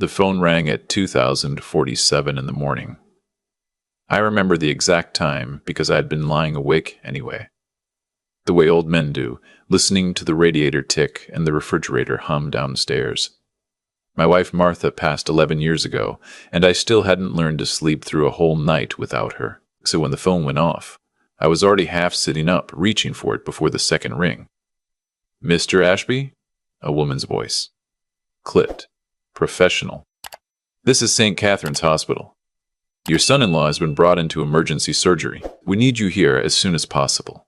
The phone rang at 2047 in the morning. I remember the exact time because I had been lying awake anyway. The way old men do, listening to the radiator tick and the refrigerator hum downstairs. My wife Martha passed 11 years ago, and I still hadn't learned to sleep through a whole night without her. So when the phone went off, I was already half sitting up, reaching for it before the second ring. "Mr. Ashby?" A woman's voice. Clipped. Professional. "This is St. Catherine's Hospital. Your son-in-law has been brought into emergency surgery. We need you here as soon as possible."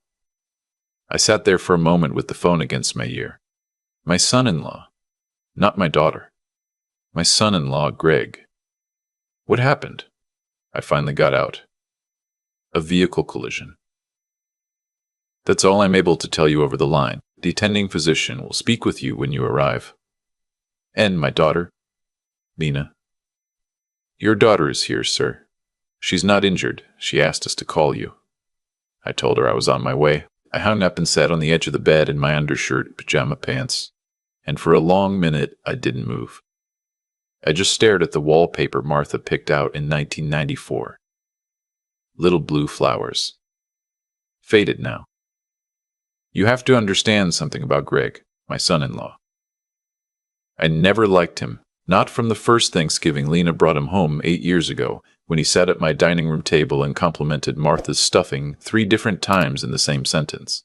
I sat there for a moment with the phone against my ear. My son-in-law. Not my daughter. My son-in-law, Greg. What happened? I finally got out. A vehicle collision. That's all I'm able to tell you over the line. The attending physician will speak with you when you arrive. And my daughter, Lena. Your daughter is here, sir. She's not injured. She asked us to call you. I told her I was on my way. I hung up and sat on the edge of the bed in my undershirt and pajama pants, and for a long minute I didn't move. I just stared at the wallpaper Martha picked out in 1994. Little blue flowers. Faded now. You have to understand something about Greg, my son-in-law. I never liked him, not from the first Thanksgiving Lena brought him home 8 years ago, when he sat at my dining room table and complimented Martha's stuffing 3 different times in the same sentence.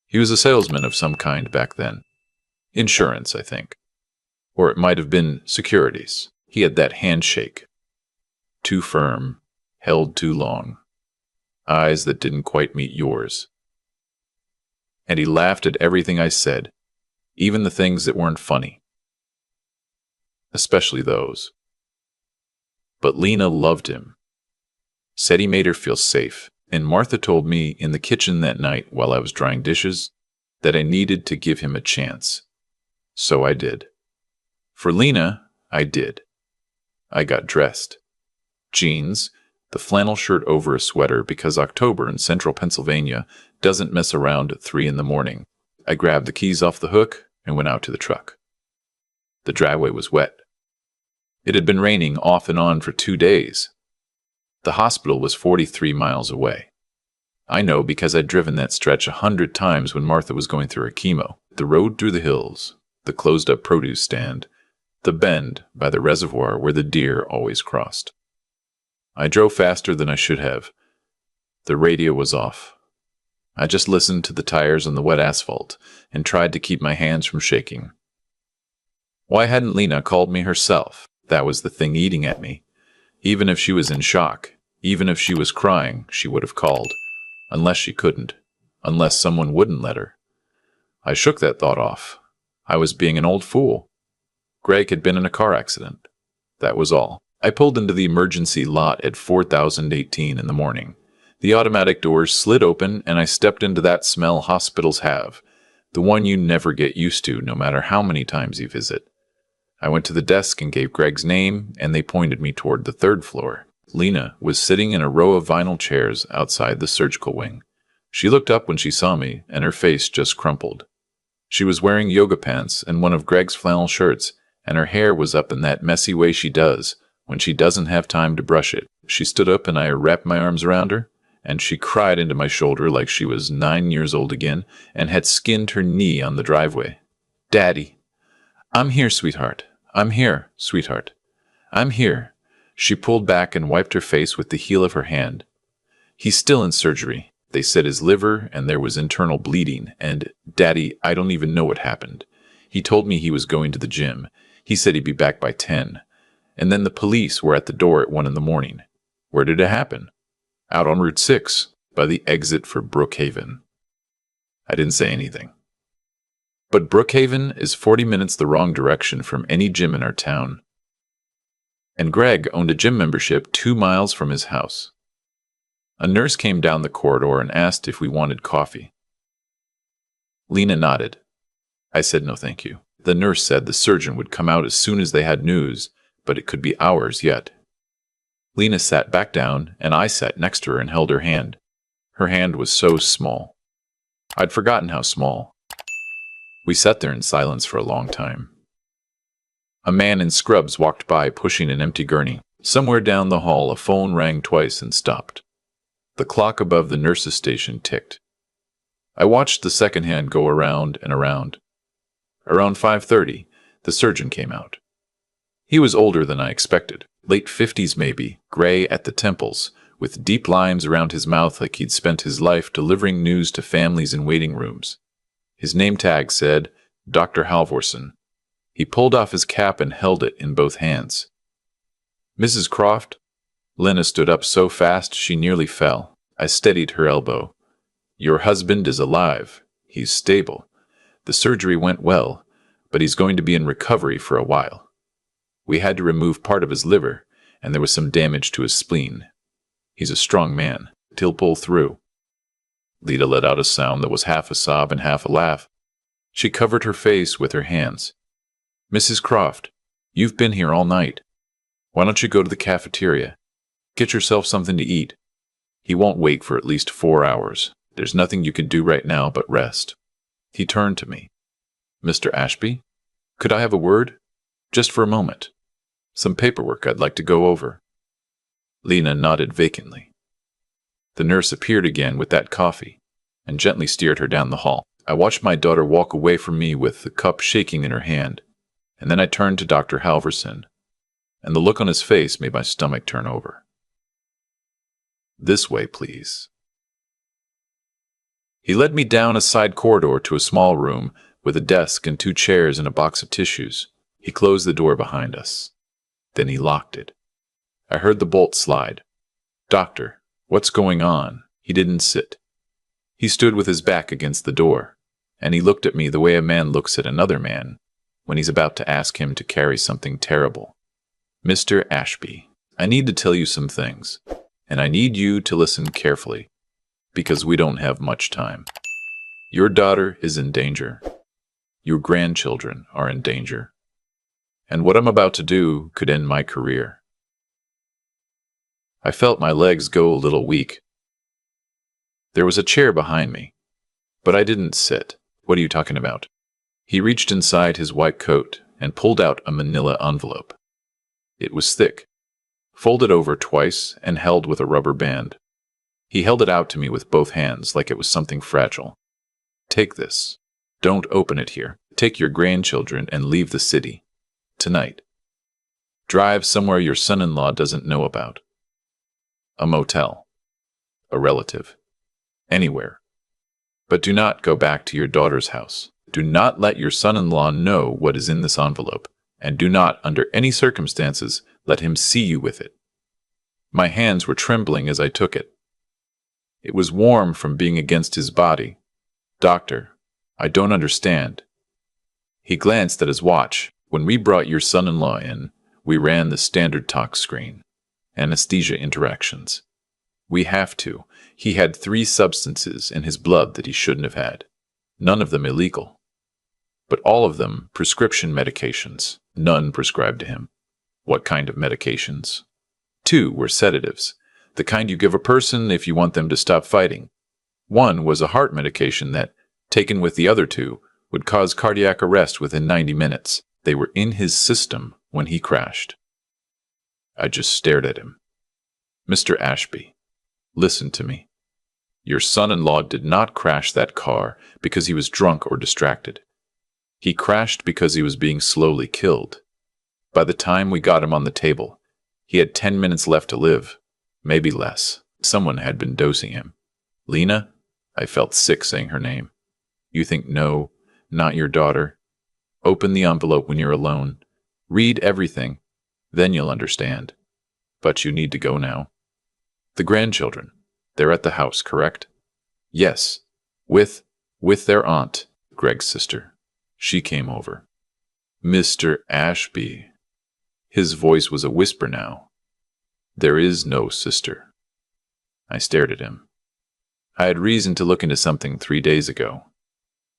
He was a salesman of some kind back then. Insurance, I think. Or it might have been securities. He had that handshake. Too firm, held too long. Eyes that didn't quite meet yours. And he laughed at everything I said, even the things that weren't funny. Especially those. But Lena loved him. Said he made her feel safe, and Martha told me in the kitchen that night while I was drying dishes that I needed to give him a chance. So I did. For Lena, I did. I got dressed. Jeans, the flannel shirt over a sweater because October in central Pennsylvania doesn't mess around at 3 in the morning. I grabbed the keys off the hook and went out to the truck. The driveway was wet. It had been raining off and on for 2 days. The hospital was 43 miles away. I know because I'd driven that stretch 100 times when Martha was going through her chemo. The road through the hills, the closed-up produce stand, the bend by the reservoir where the deer always crossed. I drove faster than I should have. The radio was off. I just listened to the tires on the wet asphalt and tried to keep my hands from shaking. Why hadn't Lena called me herself? That was the thing eating at me. Even if she was in shock, even if she was crying, she would have called. Unless she couldn't. Unless someone wouldn't let her. I shook that thought off. I was being an old fool. Greg had been in a car accident. That was all. I pulled into the emergency lot at 4018 in the morning. The automatic doors slid open and I stepped into that smell hospitals have. The one you never get used to no matter how many times you visit. I went to the desk and gave Greg's name, and they pointed me toward the 3rd floor. Lena was sitting in a row of vinyl chairs outside the surgical wing. She looked up when she saw me, and her face just crumpled. She was wearing yoga pants and one of Greg's flannel shirts, and her hair was up in that messy way she does when she doesn't have time to brush it. She stood up and I wrapped my arms around her, and she cried into my shoulder like she was 9 years old again and had skinned her knee on the driveway. "Daddy, I'm here, sweetheart. I'm here, sweetheart. I'm here." She pulled back and wiped her face with the heel of her hand. "He's still in surgery. They said his liver and there was internal bleeding, and, Daddy, I don't even know what happened. He told me he was going to the gym. He said he'd be back by 10. And then the police were at the door at 1 in the morning. Where did it happen? Out on Route 6, by the exit for Brookhaven." I didn't say anything. But Brookhaven is 40 minutes the wrong direction from any gym in our town. And Greg owned a gym membership 2 miles from his house. A nurse came down the corridor and asked if we wanted coffee. Lena nodded. I said no thank you. The nurse said the surgeon would come out as soon as they had news, but it could be hours yet. Lena sat back down, and I sat next to her and held her hand. Her hand was so small. I'd forgotten how small. We sat there in silence for a long time. A man in scrubs walked by pushing an empty gurney. Somewhere down the hall, a phone rang twice and stopped. The clock above the nurse's station ticked. I watched the second hand go around and around. Around 5:30, the surgeon came out. He was older than I expected, late 50s maybe, gray at the temples, with deep lines around his mouth like he'd spent his life delivering news to families in waiting rooms. His name tag said, Dr. Halvorson. He pulled off his cap and held it in both hands. Mrs. Croft? Lena stood up so fast she nearly fell. I steadied her elbow. Your husband is alive. He's stable. The surgery went well, but he's going to be in recovery for a while. We had to remove part of his liver, and there was some damage to his spleen. He's a strong man. He'll pull through. Lita let out a sound that was half a sob and half a laugh. She covered her face with her hands. Mrs. Croft, you've been here all night. Why don't you go to the cafeteria? Get yourself something to eat. He won't wake for at least 4 hours. There's nothing you can do right now but rest. He turned to me. Mr. Ashby, could I have a word? Just for a moment. Some paperwork I'd like to go over. Lena nodded vacantly. The nurse appeared again with that coffee and gently steered her down the hall. I watched my daughter walk away from me with the cup shaking in her hand, and then I turned to Dr. Halvorson, and the look on his face made my stomach turn over. This way, please. He led me down a side corridor to a small room with a desk and 2 chairs and a box of tissues. He closed the door behind us. Then he locked it. I heard the bolt slide. Doctor, what's going on? He didn't sit. He stood with his back against the door, and he looked at me the way a man looks at another man when he's about to ask him to carry something terrible. Mr. Ashby, I need to tell you some things, and I need you to listen carefully, because we don't have much time. Your daughter is in danger. Your grandchildren are in danger. And what I'm about to do could end my career. I felt my legs go a little weak. There was a chair behind me, but I didn't sit. What are you talking about? He reached inside his white coat and pulled out a manila envelope. It was thick, folded over twice and held with a rubber band. He held it out to me with both hands like it was something fragile. Take this. Don't open it here. Take your grandchildren and leave the city. Tonight. Drive somewhere your son-in-law doesn't know about. A motel. A relative. Anywhere. But do not go back to your daughter's house. Do not let your son-in-law know what is in this envelope, and do not, under any circumstances, let him see you with it. My hands were trembling as I took it. It was warm from being against his body. Doctor, I don't understand. He glanced at his watch. When we brought your son-in-law in, we ran the standard talk screen. Anesthesia interactions. We have to. He had 3 substances in his blood that he shouldn't have had. None of them illegal. But all of them prescription medications. None prescribed to him. What kind of medications? 2 were sedatives. The kind you give a person if you want them to stop fighting. 1 was a heart medication that, taken with the other 2, would cause cardiac arrest within 90 minutes. They were in his system when he crashed. I just stared at him. Mr. Ashby, listen to me. Your son-in-law did not crash that car because he was drunk or distracted. He crashed because he was being slowly killed. By the time we got him on the table, he had 10 minutes left to live, maybe less. Someone had been dosing him. Lena? I felt sick saying her name. You think no, not your daughter. Open the envelope when you're alone. Read everything. Then you'll understand. But you need to go now. The grandchildren. They're at the house, correct? Yes. With their aunt, Greg's sister. She came over. Mr. Ashby. His voice was a whisper now. There is no sister. I stared at him. I had reason to look into something 3 days ago.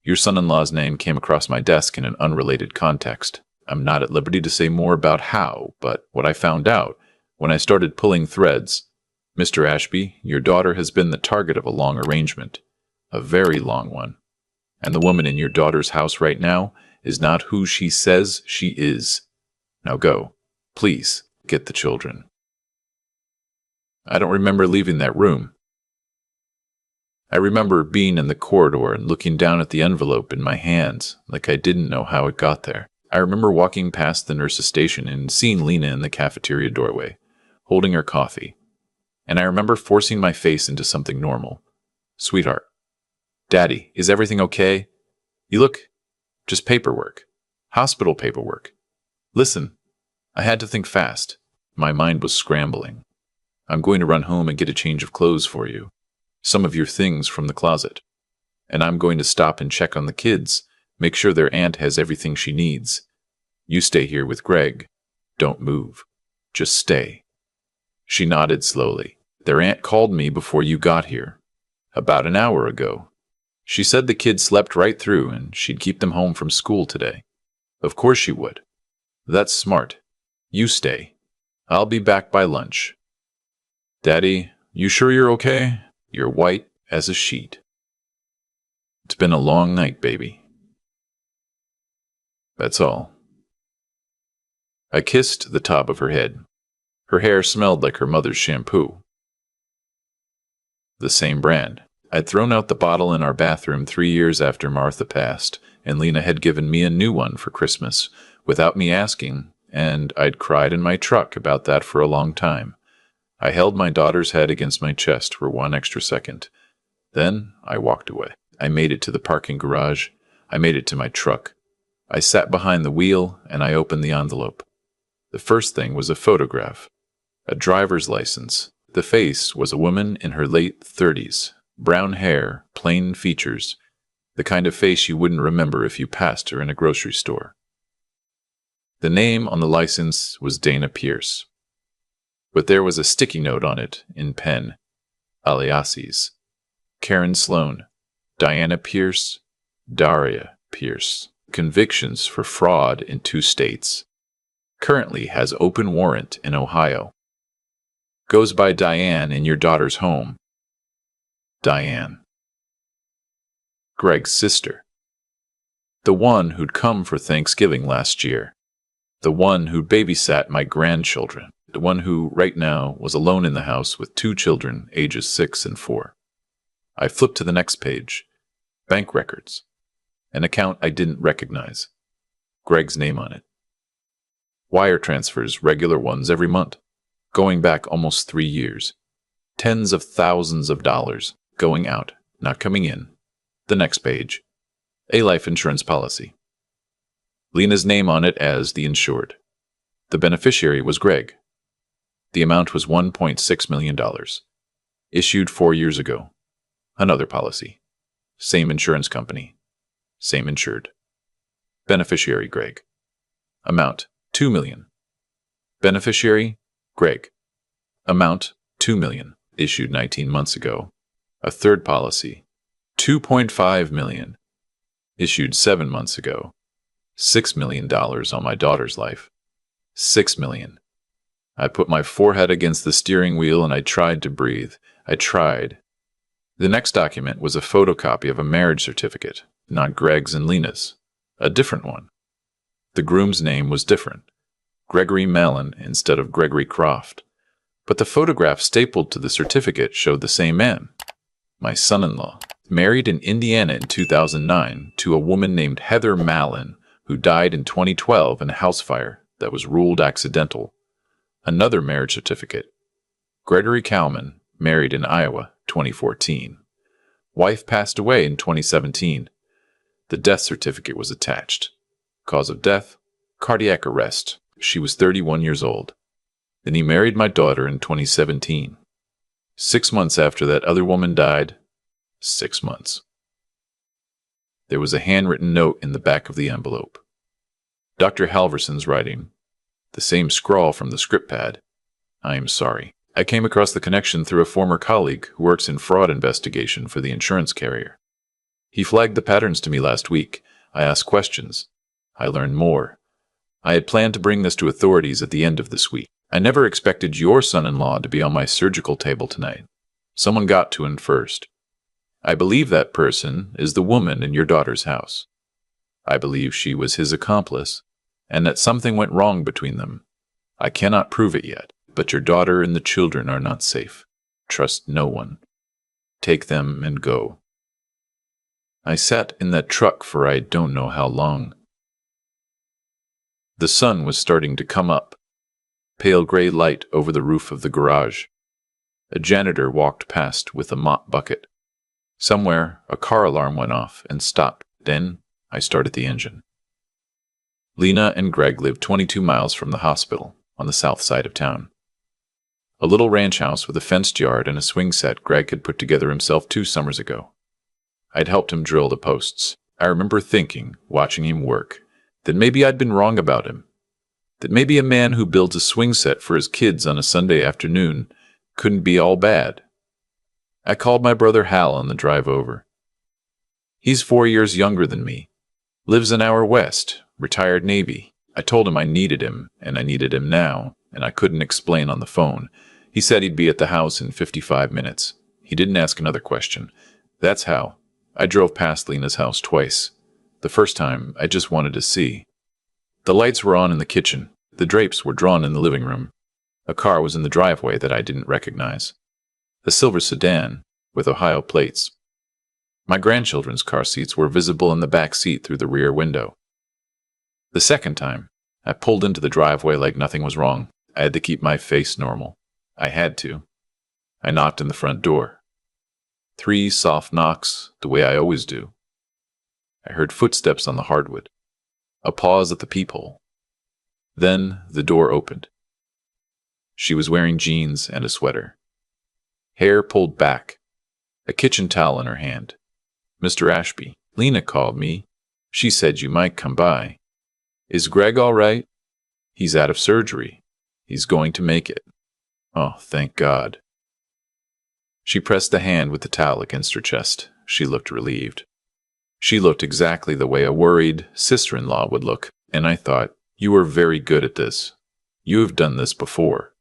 Your son-in-law's name came across my desk in an unrelated context. I'm not at liberty to say more about how, but what I found out when I started pulling threads. Mr. Ashby, your daughter has been the target of a long arrangement, a very long one. And the woman in your daughter's house right now is not who she says she is. Now go. Please, get the children. I don't remember leaving that room. I remember being in the corridor and looking down at the envelope in my hands like I didn't know how it got there. I remember walking past the nurse's station and seeing Lena in the cafeteria doorway, holding her coffee. And I remember forcing my face into something normal. Sweetheart. Daddy, is everything okay? You look... just paperwork. Hospital paperwork. Listen, I had to think fast. My mind was scrambling. I'm going to run home and get a change of clothes for you. Some of your things from the closet. And I'm going to stop and check on the kids. Make sure their aunt has everything she needs. You stay here with Greg. Don't move. Just stay. She nodded slowly. Their aunt called me before you got here. About an hour ago. She said the kids slept right through and she'd keep them home from school today. Of course she would. That's smart. You stay. I'll be back by lunch. Daddy, you sure you're okay? You're white as a sheet. It's been a long night, baby. That's all. I kissed the top of her head. Her hair smelled like her mother's shampoo. The same brand. I'd thrown out the bottle in our bathroom 3 years after Martha passed, and Lena had given me a new one for Christmas, without me asking, and I'd cried in my truck about that for a long time. I held my daughter's head against my chest for 1 extra second. Then I walked away. I made it to the parking garage. I made it to my truck. I sat behind the wheel, and I opened the envelope. The first thing was a photograph. A driver's license. The face was a woman in her late 30s. Brown hair, plain features. The kind of face you wouldn't remember if you passed her in a grocery store. The name on the license was Dana Pierce. But there was a sticky note on it, in pen. Aliases. Karen Sloan. Diana Pierce. Daria Pierce. Convictions for fraud in 2 states. Currently has open warrant in Ohio. Goes by Diane in your daughter's home. Diane. Greg's sister. The one who'd come for Thanksgiving last year. The one who babysat my grandchildren. The one who, right now, was alone in the house with 2 children, ages 6 and 4. I flipped to the next page. Bank records. An account I didn't recognize. Greg's name on it. Wire transfers, regular ones every month. Going back almost 3 years. Tens of thousands of dollars. Going out, not coming in. The next page. A life insurance policy. Lena's name on it as the insured. The beneficiary was Greg. The amount was $1.6 million. Issued 4 years ago. Another policy. Same insurance company. Same insured. Beneficiary Greg. Amount $2 million. Beneficiary Greg. Amount $2 million. Issued 19 months ago. A third policy. $2.5 million. Issued 7 months ago. $6 million on my daughter's life. $6 million. I put my forehead against the steering wheel and I tried to breathe. I tried. The next document was a photocopy of a marriage certificate, not Greg's and Lena's. A different one. The groom's name was different. Gregory Mellon instead of Gregory Croft. But the photograph stapled to the certificate showed the same man. My son-in-law. Married in Indiana in 2009 to a woman named Heather Mallon, who died in 2012 in a house fire that was ruled accidental. Another marriage certificate. Gregory Cowman, married in Iowa, 2014. Wife passed away in 2017. The death certificate was attached. Cause of death, cardiac arrest. She was 31 years old. Then he married my daughter in 2017. 6 months after that other woman died. 6 months. There was a handwritten note in the back of the envelope. Dr. Halverson's writing. The same scrawl from the script pad. I am sorry. I came across the connection through a former colleague who works in fraud investigation for the insurance carrier. He flagged the patterns to me last week. I asked questions. I learned more. I had planned to bring this to authorities at the end of this week. I never expected your son-in-law to be on my surgical table tonight. Someone got to him first. I believe that person is the woman in your daughter's house. I believe she was his accomplice, and that something went wrong between them. I cannot prove it yet, but your daughter and the children are not safe. Trust no one. Take them and go. I sat in that truck for I don't know how long. The sun was starting to come up, pale gray light over the roof of the garage. A janitor walked past with a mop bucket. Somewhere, a car alarm went off and stopped. Then, I started the engine. Lena and Greg lived 22 miles from the hospital, on the south side of town. A little ranch house with a fenced yard and a swing set Greg had put together himself 2 summers ago. I'd helped him drill the posts. I remember thinking, watching him work, that maybe I'd been wrong about him. That maybe a man who builds a swing set for his kids on a Sunday afternoon couldn't be all bad. I called my brother Hal on the drive over. He's 4 years younger than me, lives an hour west, retired Navy. I told him I needed him, and I needed him now, and I couldn't explain on the phone. He said he'd be at the house in 55 minutes. He didn't ask another question. That's how. I drove past Lena's house twice. The first time, I just wanted to see. The lights were on in the kitchen. The drapes were drawn in the living room. A car was in the driveway that I didn't recognize. A silver sedan with Ohio plates. My grandchildren's car seats were visible in the back seat through the rear window. The second time, I pulled into the driveway like nothing was wrong. I had to keep my face normal. I had to. I knocked on the front door. 3 soft knocks, the way I always do. I heard footsteps on the hardwood. A pause at the peephole. Then the door opened. She was wearing jeans and a sweater. Hair pulled back. A kitchen towel in her hand. Mr. Ashby, Lena called me. She said you might come by. Is Greg all right? He's out of surgery. He's going to make it. Oh, thank God. She pressed the hand with the towel against her chest. She looked relieved. She looked exactly the way a worried sister-in-law would look, and I thought, you are very good at this. You have done this before.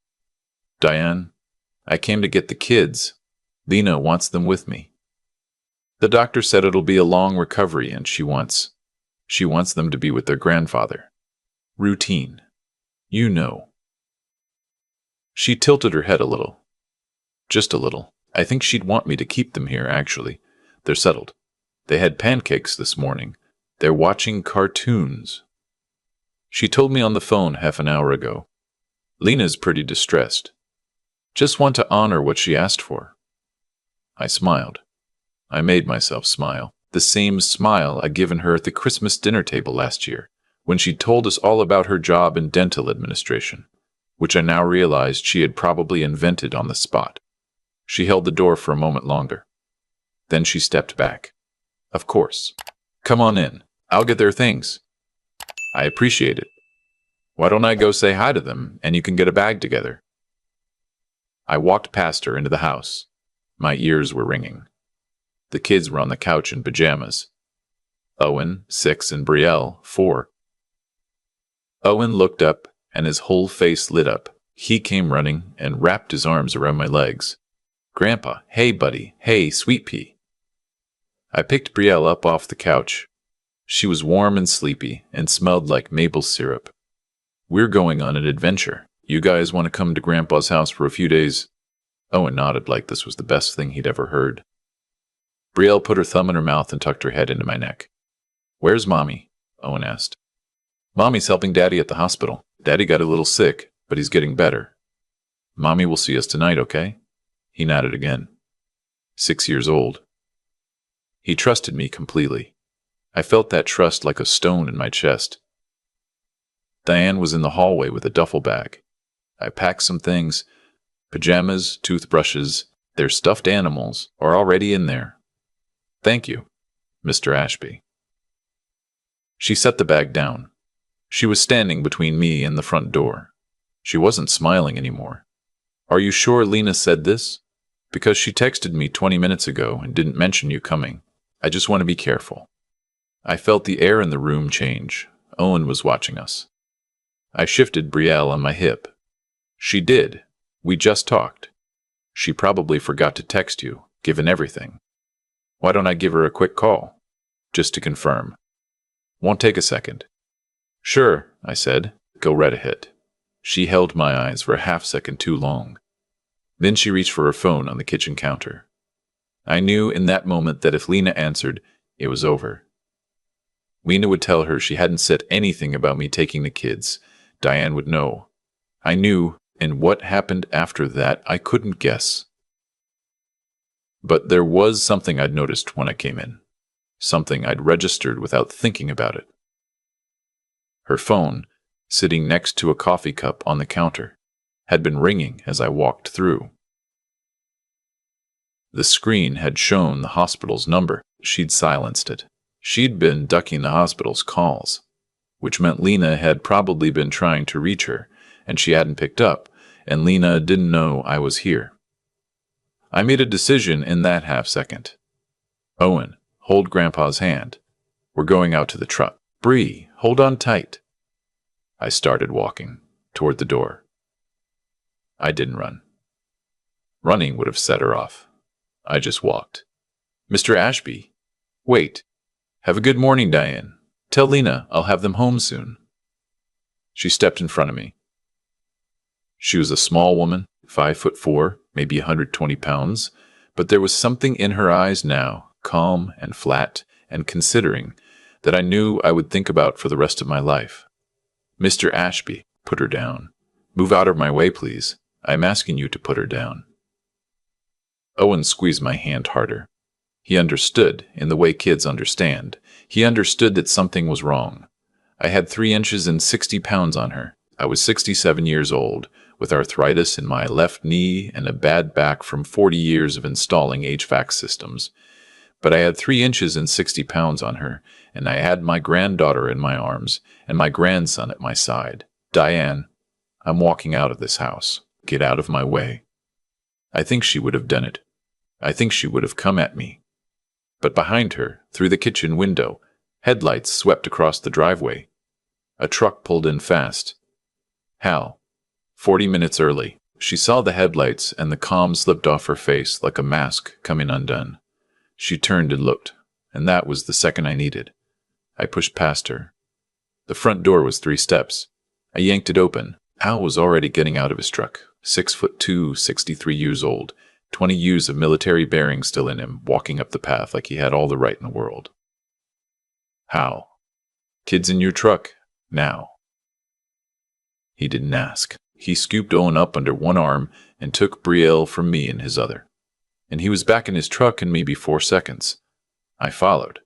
Diane, I came to get the kids. Lena wants them with me. The doctor said it'll be a long recovery, and she wants them to be with their grandfather. Routine. You know. She tilted her head a little. Just a little. I think she'd want me to keep them here, actually. They're settled. They had pancakes this morning. They're watching cartoons. She told me on the phone half an hour ago. Lena's pretty distressed. Just want to honor what she asked for. I smiled. I made myself smile. The same smile I'd given her at the Christmas dinner table last year, when she told us all about her job in dental administration, which I now realized she had probably invented on the spot. She held the door for a moment longer. Then she stepped back. Of course. Come on in. I'll get their things. I appreciate it. Why don't I go say hi to them, and you can get a bag together? I walked past her into the house. My ears were ringing. The kids were on the couch in pajamas. Owen, 6, and Brielle, 4. Owen looked up, and his whole face lit up. He came running and wrapped his arms around my legs. Grandpa, hey buddy, hey sweet pea. I picked Brielle up off the couch. She was warm and sleepy and smelled like maple syrup. We're going on an adventure. You guys want to come to Grandpa's house for a few days? Owen nodded like this was the best thing he'd ever heard. Brielle put her thumb in her mouth and tucked her head into my neck. Where's Mommy? Owen asked. Mommy's helping Daddy at the hospital. Daddy got a little sick, but he's getting better. Mommy will see us tonight, okay? He nodded again. 6 years old. He trusted me completely. I felt that trust like a stone in my chest. Diane was in the hallway with a duffel bag. I packed some things. Pajamas, toothbrushes, their stuffed animals are already in there. Thank you, Mr. Ashby. She set the bag down. She was standing between me and the front door. She wasn't smiling anymore. Are you sure Lena said this? Because she texted me 20 minutes ago and didn't mention you coming. I just want to be careful. I felt the air in the room change. Owen was watching us. I shifted Brielle on my hip. She did. We just talked. She probably forgot to text you, given everything. Why don't I give her a quick call? Just to confirm. Won't take a second. Sure, I said. Go right ahead. She held my eyes for a half-second too long. Then she reached for her phone on the kitchen counter. I knew in that moment that if Lena answered, it was over. Lena would tell her she hadn't said anything about me taking the kids. Diane would know. I knew, and what happened after that I couldn't guess. But there was something I'd noticed when I came in. Something I'd registered without thinking about it. Her phone, sitting next to a coffee cup on the counter, had been ringing as I walked through. The screen had shown the hospital's number. She'd silenced it. She'd been ducking the hospital's calls, which meant Lena had probably been trying to reach her, and she hadn't picked up, and Lena didn't know I was here. I made a decision in that half-second. Owen, hold Grandpa's hand. We're going out to the truck. Bree, hold on tight. I started walking toward the door. I didn't run. Running would have set her off. I just walked. Mr. Ashby. Wait. Have a good morning, Diane. Tell Lena I'll have them home soon. She stepped in front of me. She was a small woman, 5'4", maybe 120 pounds, but there was something in her eyes now, calm and flat and considering, that I knew I would think about for the rest of my life. Mr. Ashby, put her down. Move out of my way, please. I'm asking you to put her down. Owen squeezed my hand harder. He understood, in the way kids understand. He understood that something was wrong. I had 3 inches and 60 pounds on her. I was 67 years old, with arthritis in my left knee and a bad back from 40 years of installing HVAC systems. But I had 3 inches and 60 pounds on her, and I had my granddaughter in my arms and my grandson at my side. Diane, I'm walking out of this house. Get out of my way. I think she would have done it. I think she would have come at me. But behind her, through the kitchen window, headlights swept across the driveway. A truck pulled in fast. Hal, 40 minutes early. She saw the headlights and the calm slipped off her face like a mask coming undone. She turned and looked, and that was the second I needed. I pushed past her. The front door was 3 steps. I yanked it open. Hal was already getting out of his truck, 6'2", 63 years old, 20 years of military bearing still in him, walking up the path like he had all the right in the world. Hal, kids in your truck, now. He didn't ask. He scooped Owen up under one arm and took betrayal from me in his other. And he was back in his truck in maybe 4 seconds. I followed.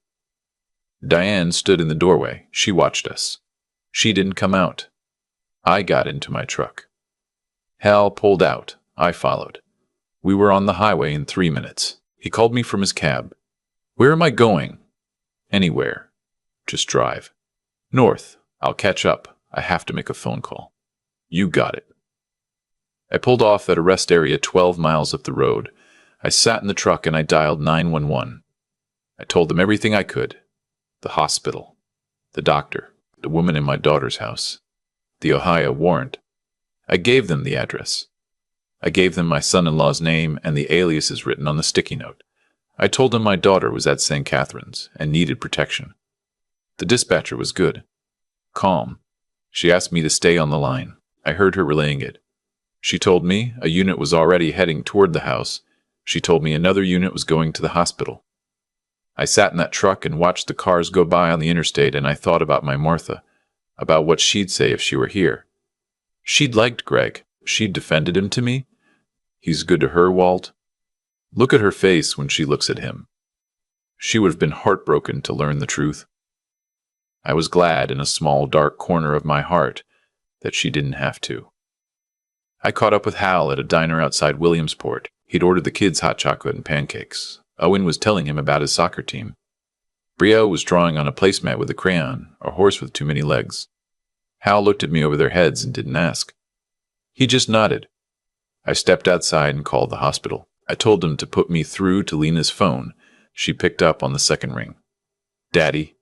Diane stood in the doorway. She watched us. She didn't come out. I got into my truck. Hal pulled out. I followed. We were on the highway in 3 minutes. He called me from his cab. Where am I going? Anywhere. Just drive. North. I'll catch up. I have to make a phone call. You got it. I pulled off at a rest area 12 miles up the road. I sat in the truck and I dialed 911. I told them everything I could. The hospital. The doctor. The woman in my daughter's house. The Ohio warrant. I gave them the address. I gave them my son-in-law's name and the aliases written on the sticky note. I told them my daughter was at St. Catherine's and needed protection. The dispatcher was good. Calm. She asked me to stay on the line. I heard her relaying it. She told me a unit was already heading toward the house. She told me another unit was going to the hospital. I sat in that truck and watched the cars go by on the interstate, and I thought about my Martha, about what she'd say if she were here. She'd liked Greg. She'd defended him to me. He's good to her, Walt. Look at her face when she looks at him. She would have been heartbroken to learn the truth. I was glad in a small, dark corner of my heart that she didn't have to. I caught up with Hal at a diner outside Williamsport. He'd ordered the kids hot chocolate and pancakes. Owen was telling him about his soccer team. Brio was drawing on a placemat with a crayon, a horse with too many legs. Hal looked at me over their heads and didn't ask. He just nodded. I stepped outside and called the hospital. I told them to put me through to Lena's phone. She picked up on the second ring. Daddy.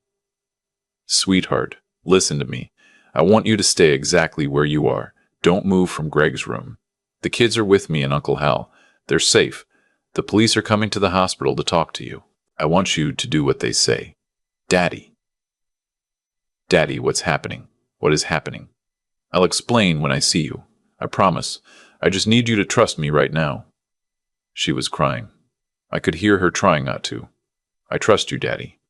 Sweetheart, listen to me. I want you to stay exactly where you are. Don't move from Greg's room. The kids are with me and Uncle Hal. They're safe. The police are coming to the hospital to talk to you. I want you to do what they say. Daddy. Daddy, what's happening? What is happening? I'll explain when I see you. I promise. I just need you to trust me right now. She was crying. I could hear her trying not to. I trust you, Daddy.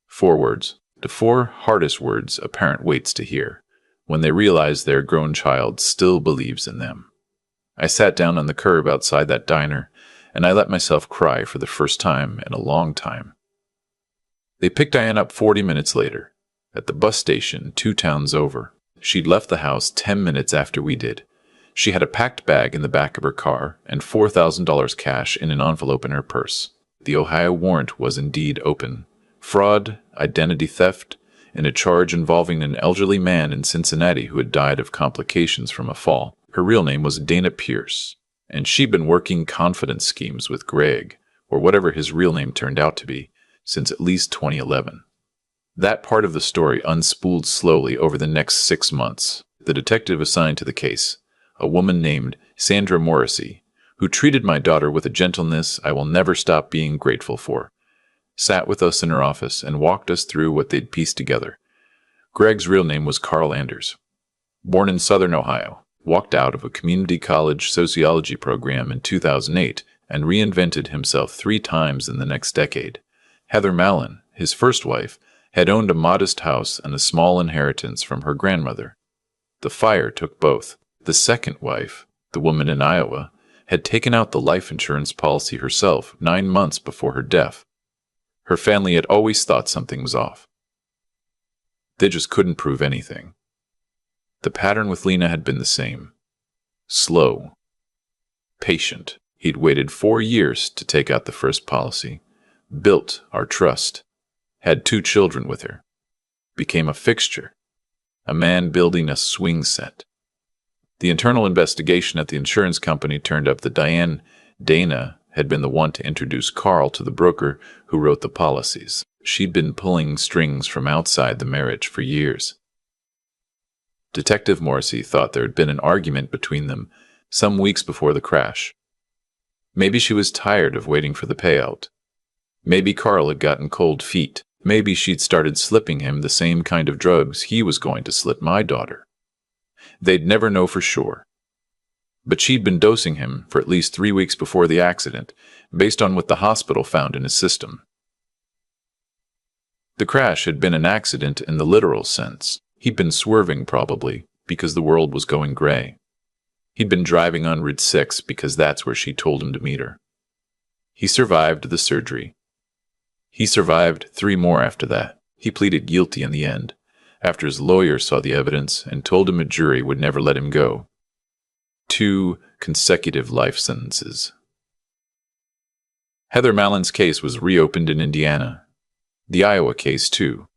4 words. The 4 hardest words a parent waits to hear, when they realize their grown child still believes in them. I sat down on the curb outside that diner, and I let myself cry for the first time in a long time. They picked Diane up 40 minutes later, at the bus station 2 towns over. She'd left the house 10 minutes after we did. She had a packed bag in the back of her car and $4,000 cash in an envelope in her purse. The Ohio warrant was indeed open. Fraud, identity theft, and a charge involving an elderly man in Cincinnati who had died of complications from a fall. Her real name was Dana Pierce, and she'd been working confidence schemes with Greg, or whatever his real name turned out to be, since at least 2011. That part of the story unspooled slowly over the next 6 months. The detective assigned to the case, a woman named Sandra Morrissey, who treated my daughter with a gentleness I will never stop being grateful for, sat with us in her office and walked us through what they'd pieced together. Greg's real name was Carl Anders. Born in southern Ohio, walked out of a community college sociology program in 2008 and reinvented himself 3 times in the next decade. Heather Mallon, his first wife, had owned a modest house and a small inheritance from her grandmother. The fire took both. The second wife, the woman in Iowa, had taken out the life insurance policy herself 9 months before her death. Her family had always thought something was off. They just couldn't prove anything. The pattern with Lena had been the same. Slow. Patient. He'd waited 4 years to take out the first policy. Built our trust. Had 2 children with her. Became a fixture. A man building a swing set. The internal investigation at the insurance company turned up that Dana, had been the one to introduce Carl to the broker who wrote the policies. She'd been pulling strings from outside the marriage for years. Detective Morrissey thought there had been an argument between them some weeks before the crash. Maybe she was tired of waiting for the payout. Maybe Carl had gotten cold feet. Maybe she'd started slipping him the same kind of drugs he was going to slip my daughter. They'd never know for sure. But she'd been dosing him for at least 3 weeks before the accident, based on what the hospital found in his system. The crash had been an accident in the literal sense. He'd been swerving, probably, because the world was going gray. He'd been driving on Route 6 because that's where she told him to meet her. He survived the surgery. He survived 3 more after that. He pleaded guilty in the end, after his lawyer saw the evidence and told him a jury would never let him go. 2 consecutive life sentences. Heather Mallon's case was reopened in Indiana. The Iowa case, too.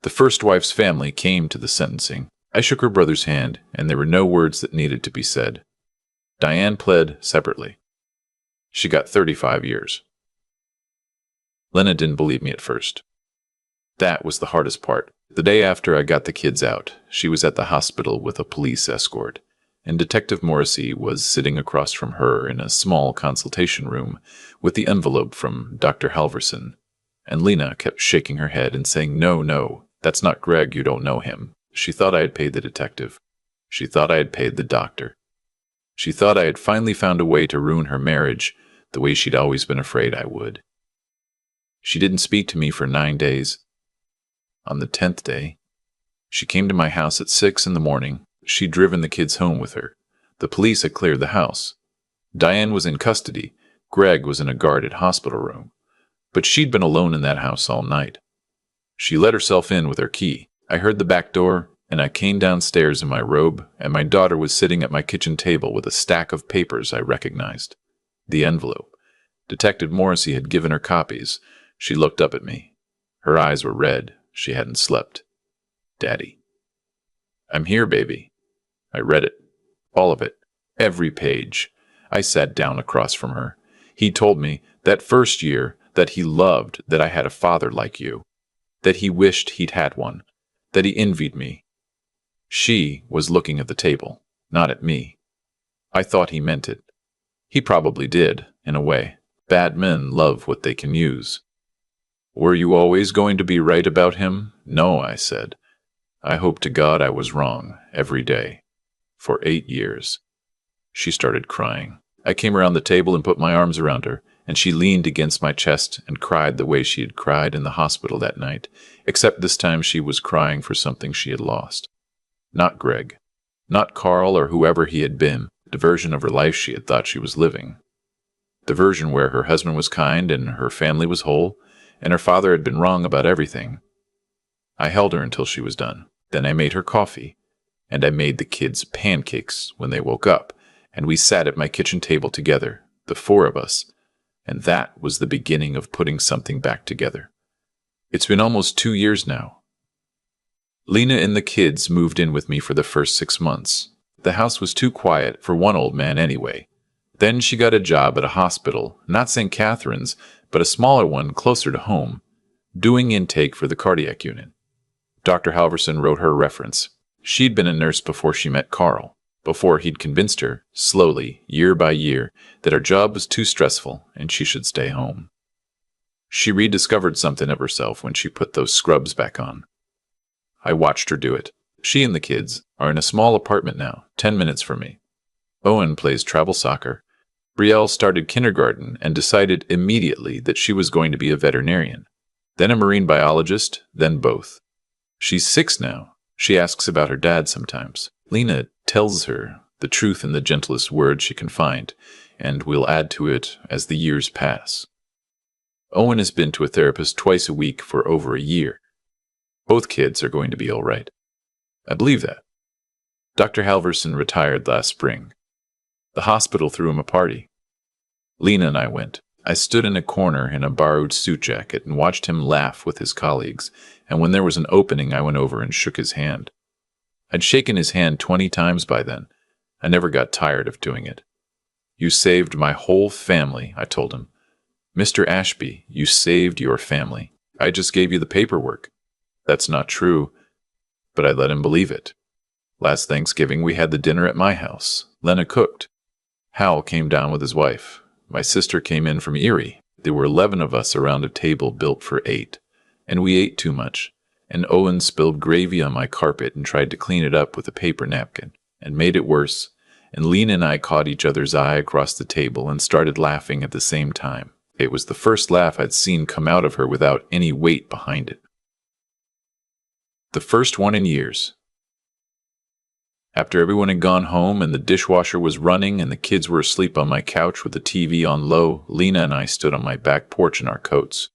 The first wife's family came to the sentencing. I shook her brother's hand, and there were no words that needed to be said. Diane pled separately. She got 35 years. Lena didn't believe me at first. That was the hardest part. The day after I got the kids out, she was at the hospital with a police escort, and Detective Morrissey was sitting across from her in a small consultation room with the envelope from Dr. Halverson, and Lena kept shaking her head and saying, No, that's not Greg, you don't know him. She thought I had paid the detective. She thought I had paid the doctor. She thought I had finally found a way to ruin her marriage the way she'd always been afraid I would. She didn't speak to me for 9 days. On the 10th day, she came to my house at 6 in the morning. She'd driven the kids home with her. The police had cleared the house. Diane was in custody. Greg was in a guarded hospital room. But she'd been alone in that house all night. She let herself in with her key. I heard the back door, and I came downstairs in my robe, and my daughter was sitting at my kitchen table with a stack of papers I recognized. The envelope. Detective Morrissey had given her copies. She looked up at me. Her eyes were red. She hadn't slept. Daddy. I'm here, baby. I read it. All of it. Every page. I sat down across from her. He told me that first year that he loved that I had a father like you. That he wished he'd had one. That he envied me. She was looking at the table, not at me. I thought he meant it. He probably did, in a way. Bad men love what they can use. Were you always going to be right about him? No, I said. I hope to God I was wrong every day. For 8 years. She started crying. I came around the table and put my arms around her, and she leaned against my chest and cried the way she had cried in the hospital that night, except this time she was crying for something she had lost. Not Greg. Not Carl or whoever he had been, the version of her life she had thought she was living. The version where her husband was kind and her family was whole, and her father had been wrong about everything. I held her until she was done. Then I made her coffee, and I made the kids pancakes when they woke up, and we sat at my kitchen table together, the 4 of us, and that was the beginning of putting something back together. It's been almost 2 years now. Lena and the kids moved in with me for the first 6 months. The house was too quiet for one old man anyway. Then she got a job at a hospital, not St. Catherine's, but a smaller one closer to home, doing intake for the cardiac unit. Dr. Halverson wrote her reference. She'd been a nurse before she met Carl, before he'd convinced her, slowly, year by year, that her job was too stressful and she should stay home. She rediscovered something of herself when she put those scrubs back on. I watched her do it. She and the kids are in a small apartment now, 10 minutes from me. Owen plays travel soccer. Brielle started kindergarten and decided immediately that she was going to be a veterinarian, then a marine biologist, then both. She's 6 now. She asks about her dad sometimes. Lena tells her the truth in the gentlest words she can find, and we'll add to it as the years pass. Owen has been to a therapist twice a week for over a year. Both kids are going to be all right. I believe that. Dr. Halverson retired last spring. The hospital threw him a party. Lena and I went. I stood in a corner in a borrowed suit jacket and watched him laugh with his colleagues, and when there was an opening I went over and shook his hand. I'd shaken his hand 20 times by then. I never got tired of doing it. You saved my whole family, I told him. Mr. Ashby, you saved your family. I just gave you the paperwork. That's not true, but I let him believe it. Last Thanksgiving we had the dinner at my house. Lena cooked. Hal came down with his wife. My sister came in from Erie. There were 11 of us around a table built for 8, and we ate too much, and Owen spilled gravy on my carpet and tried to clean it up with a paper napkin, and made it worse, and Lena and I caught each other's eye across the table and started laughing at the same time. It was the first laugh I'd seen come out of her without any weight behind it. The first one in years. After everyone had gone home and the dishwasher was running and the kids were asleep on my couch with the TV on low, Lena and I stood on my back porch in our coats.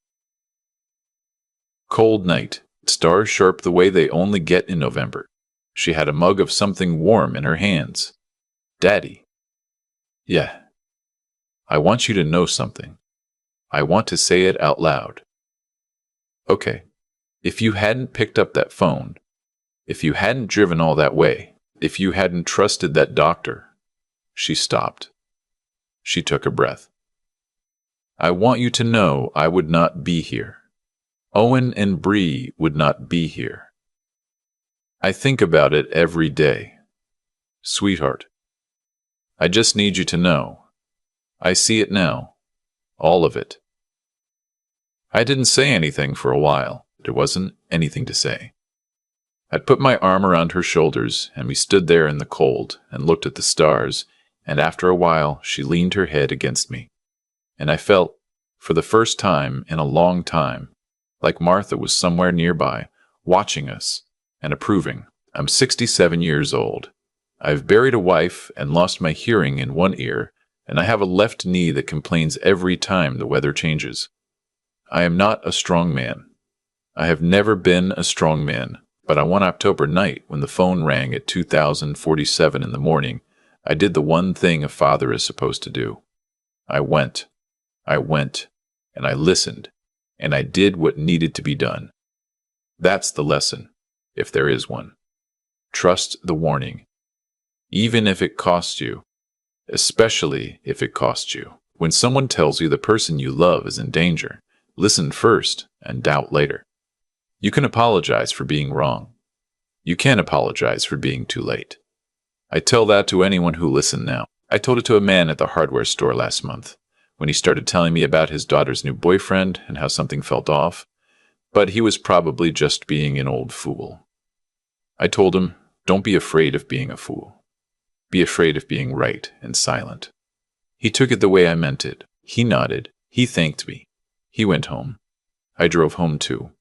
Cold night, stars sharp the way they only get in November. She had a mug of something warm in her hands. Daddy. Yeah. I want you to know something. I want to say it out loud. Okay. If you hadn't picked up that phone, if you hadn't driven all that way, if you hadn't trusted that doctor. She stopped. She took a breath. I want you to know I would not be here. Owen and Bree would not be here. I think about it every day. Sweetheart, I just need you to know. I see it now. All of it. I didn't say anything for a while. There wasn't anything to say. I'd put my arm around her shoulders, and we stood there in the cold and looked at the stars, and after a while she leaned her head against me. And I felt, for the first time in a long time, like Martha was somewhere nearby, watching us and approving. I'm 67 years old. I've buried a wife and lost my hearing in one ear, and I have a left knee that complains every time the weather changes. I am not a strong man. I have never been a strong man, but on one October night when the phone rang at 2047 in the morning, I did the one thing a father is supposed to do. I went, and I listened, and I did what needed to be done. That's the lesson, if there is one. Trust the warning, even if it costs you, especially if it costs you. When someone tells you the person you love is in danger, listen first and doubt later. You can apologize for being wrong. You can apologize for being too late. I tell that to anyone who listens now. I told it to a man at the hardware store last month, when he started telling me about his daughter's new boyfriend and how something felt off, but he was probably just being an old fool. I told him, "Don't be afraid of being a fool. Be afraid of being right and silent." He took it the way I meant it. He nodded. He thanked me. He went home. I drove home too.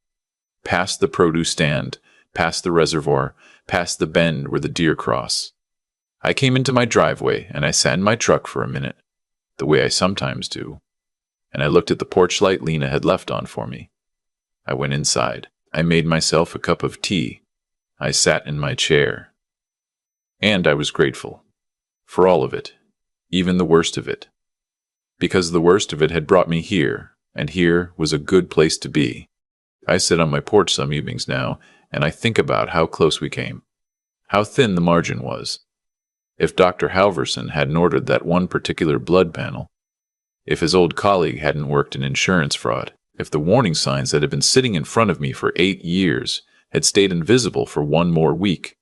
Past the produce stand, past the reservoir, past the bend where the deer cross. I came into my driveway and I sat in my truck for a minute, the way I sometimes do, and I looked at the porch light Lena had left on for me. I went inside. I made myself a cup of tea. I sat in my chair. And I was grateful. For all of it. Even the worst of it. Because the worst of it had brought me here, and here was a good place to be. I sit on my porch some evenings now, and I think about how close we came. How thin the margin was. If Dr. Halverson hadn't ordered that one particular blood panel, if his old colleague hadn't worked in insurance fraud, if the warning signs that had been sitting in front of me for 8 years had stayed invisible for 1 more week,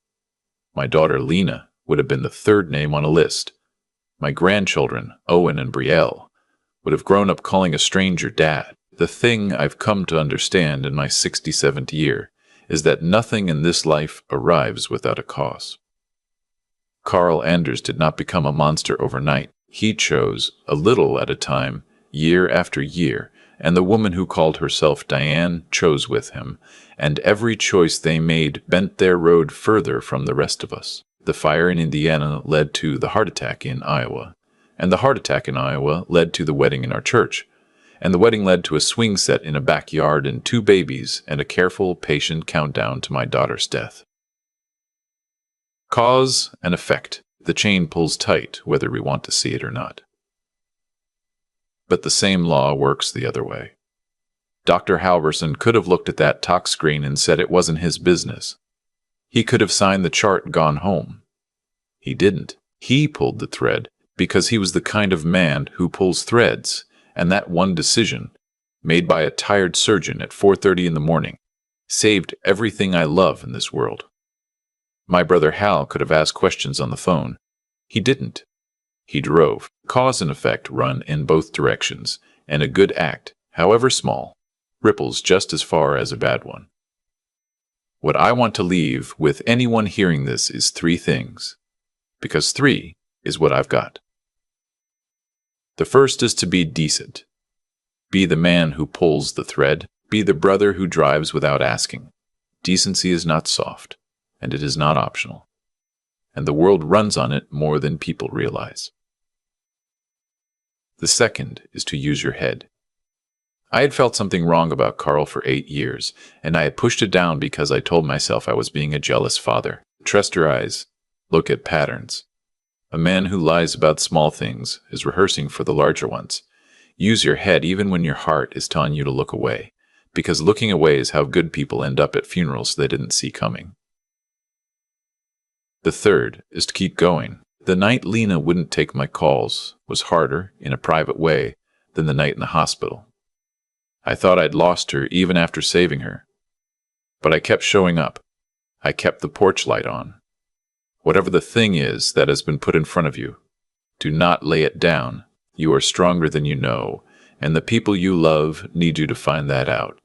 my daughter Lena would have been the 3rd name on a list. My grandchildren, Owen and Brielle, would have grown up calling a stranger dad. The thing I've come to understand in my 67th year is that nothing in this life arrives without a cause. Carl Anders did not become a monster overnight. He chose, a little at a time, year after year, and the woman who called herself Diane chose with him, and every choice they made bent their road further from the rest of us. The fire in Indiana led to the heart attack in Iowa, and the heart attack in Iowa led to the wedding in our church, and the wedding led to a swing set in a backyard and 2 babies and a careful, patient countdown to my daughter's death. Cause and effect. The chain pulls tight, whether we want to see it or not. But the same law works the other way. Dr. Halverson could have looked at that talk screen and said it wasn't his business. He could have signed the chart and gone home. He didn't. He pulled the thread because he was the kind of man who pulls threads, and that one decision, made by a tired surgeon at 4:30 in the morning, saved everything I love in this world. My brother Hal could have asked questions on the phone. He didn't. He drove. Cause and effect run in both directions, and a good act, however small, ripples just as far as a bad one. What I want to leave with anyone hearing this is 3 things, because 3 is what I've got. The first is to be decent. Be the man who pulls the thread. Be the brother who drives without asking. Decency is not soft, and it is not optional, and the world runs on it more than people realize. The second is to use your head. I had felt something wrong about Carl for 8 years, and I had pushed it down because I told myself I was being a jealous father. Trust your eyes. Look at patterns. A man who lies about small things is rehearsing for the larger ones. Use your head even when your heart is telling you to look away, because looking away is how good people end up at funerals they didn't see coming. The third is to keep going. The night Lena wouldn't take my calls was harder, in a private way, than the night in the hospital. I thought I'd lost her even after saving her. But I kept showing up. I kept the porch light on. Whatever the thing is that has been put in front of you, do not lay it down. You are stronger than you know, and the people you love need you to find that out.